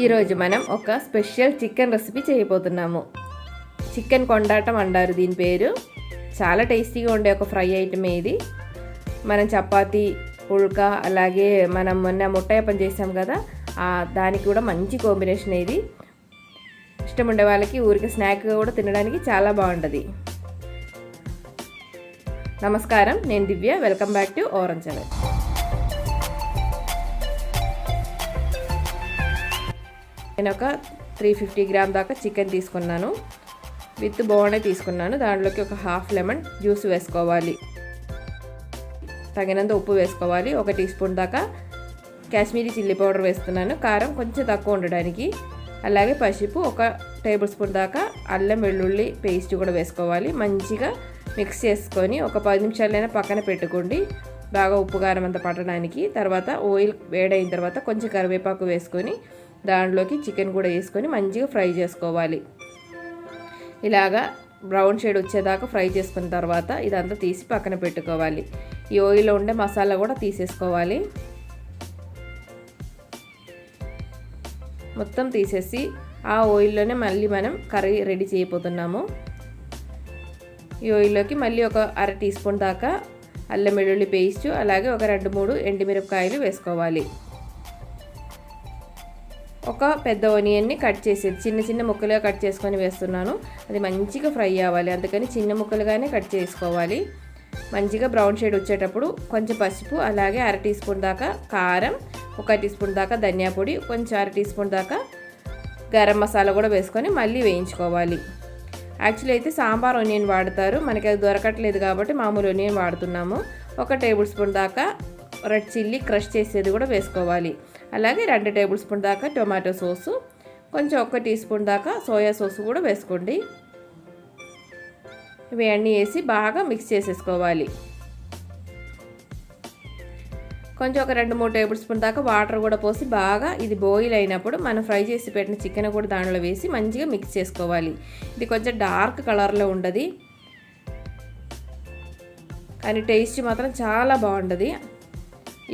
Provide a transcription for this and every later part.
ఈరోజు మనం ఒక స్పెషల్ చికెన్ రెసిపీ చేయబోతున్నాము. చికెన్ కొండాటం అంటారు దీని పేరు. చాలా టేస్టీగా ఉండే ఒక ఫ్రై ఐటమే ఇది. మనం చపాతీ, ఉల్కా, అలాగే మనం మొన్న ముట్టయప్పం చేసాం కదా, దానికి కూడా మంచి కాంబినేషన్ ఇది. ఇష్టం ఉండే వాళ్ళకి ఊరికి స్నాక్గా కూడా తినడానికి చాలా బాగుంటుంది. నమస్కారం, నేను Divya. Welcome back to Orange channel. నేను ఒక 350 గ్రామ్ దాకా చికెన్ తీసుకున్నాను. విత్ బోనే తీసుకున్నాను. దాంట్లోకి ఒక హాఫ్ లెమన్ జ్యూస్ వేసుకోవాలి. తగినంత ఉప్పు వేసుకోవాలి. 1 టీ స్పూన్ దాకా కాశ్మీరీ చిల్లీ పౌడర్ వేస్తున్నాను, కారం కొంచెం తక్కువ ఉండడానికి. అలాగే పసుపు 1 టేబుల్ స్పూన్ దాకా అల్లం వెల్లుల్లి పేస్ట్ కూడా వేసుకోవాలి. మంచిగా మిక్స్ చేసుకొని ఒక 10 నిమిషాలైనా పక్కన పెట్టుకోండి, బాగా ఉప్పు కారం అంతా పట్టడానికి. తర్వాత ఆయిల్ వేడైన తర్వాత కొంచెం కరివేపాకు వేసుకొని దాంట్లోకి చికెన్ కూడా వేసుకొని మంచిగా ఫ్రై చేసుకోవాలి. ఇలాగా బ్రౌన్ షేడ్ వచ్చేదాకా ఫ్రై చేసుకున్న తర్వాత ఇదంతా తీసి పక్కన పెట్టుకోవాలి. ఈ ఆయిల్లో ఉండే మసాలా కూడా తీసేసుకోవాలి. మొత్తం తీసేసి ఆ ఆయిల్లోనే మళ్ళీ మనం కర్రీ రెడీ చేయబోతున్నాము. ఈ ఆయిల్లోకి మళ్ళీ ఒక 1/2 టీ స్పూన్ దాకా అల్లం వెల్లుల్లి పేస్ట్, అలాగే ఒక 2-3 ఎండుమిరపకాయలు వేసుకోవాలి. ఒక పెద్ద ఆనియన్ని కట్ చేసి చిన్న చిన్న ముక్కలుగా కట్ చేసుకొని వేస్తున్నాను. అది మంచిగా ఫ్రై అవ్వాలి, అందుకని చిన్న ముక్కలుగానే కట్ చేసుకోవాలి. మంచిగా బ్రౌన్ షేడ్ వచ్చేటప్పుడు కొంచెం పసుపు, అలాగే 1/2 టీ స్పూన్ దాకా కారం, 1 టీ స్పూన్ దాకా ధనియా పొడి, కొంచెం 1/2 టీ స్పూన్ దాకా గరం మసాలా కూడా వేసుకొని మళ్ళీ వేయించుకోవాలి. యాక్చువల్లీ అయితే సాంబార్ ఆనియన్ వాడతారు, మనకి అది దొరకట్లేదు కాబట్టి మామూలు ఆనియన్ వాడుతున్నాము. 1 టేబుల్ స్పూన్ దాకా రెడ్ చిల్లీ క్రష్ చేసేది కూడా వేసుకోవాలి. అలాగే 2 టేబుల్ స్పూన్ దాకా టొమాటో సాసు, కొంచెం 1 టీ స్పూన్ దాకా సోయా సాసు కూడా వేసుకోండి. ఇవన్నీ వేసి బాగా మిక్స్ చేసేసుకోవాలి. కొంచెం ఒక 2-3 టేబుల్ స్పూన్ దాకా వాటర్ కూడా పోసి బాగా ఇది బాయిల్ అయినప్పుడు మనం ఫ్రై చేసి పెట్టిన చికెన్ కూడా దాంట్లో వేసి మంచిగా మిక్స్ చేసుకోవాలి. ఇది కొంచెం డార్క్ కలర్లో ఉంటుంది, కానీ టేస్ట్ మాత్రం చాలా బాగుంటుంది.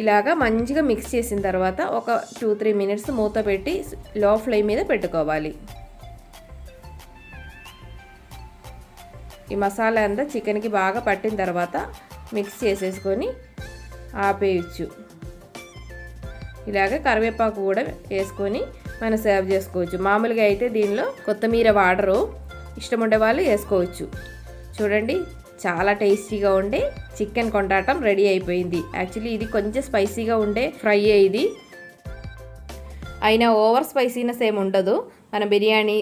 ఇలాగా మంచిగా మిక్స్ చేసిన తర్వాత ఒక 2-3 మినిట్స్ మూత పెట్టి లో ఫ్లేమ్ మీద పెట్టుకోవాలి. ఈ మసాలా అంతా చికెన్కి బాగా పట్టిన తర్వాత మిక్స్ చేసేసుకొని ఆపేయచ్చు. ఇలాగ కరివేపాకు కూడా వేసుకొని మనం సర్వ్ చేసుకోవచ్చు. మామూలుగా అయితే దీనిలో కొత్తిమీర వాడరు, ఇష్టం ఉండే వాళ్ళు వేసుకోవచ్చు. చూడండి, చాలా టేస్టీగా ఉండే చికెన్ కొండాటం రెడీ అయిపోయింది. యాక్చువల్లీ ఇది కొంచెం స్పైసీగా ఉండే ఫ్రై ఇది, అయినా ఓవర్ స్పైసీనెస్ ఏమి ఉండదు. మన బిర్యానీ,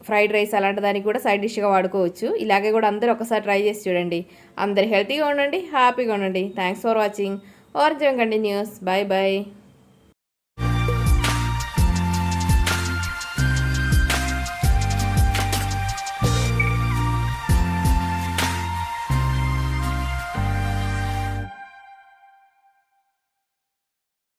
ఫ్రైడ్ రైస్ అలాంటి దానికి కూడా సైడ్ డిష్గా వాడుకోవచ్చు. ఇలాగే కూడా అందరూ ఒకసారి ట్రై చేసి చూడండి. అందరు హెల్తీగా ఉండండి, హ్యాపీగా ఉండండి. Thanks for watching. Orange continues. Bye bye.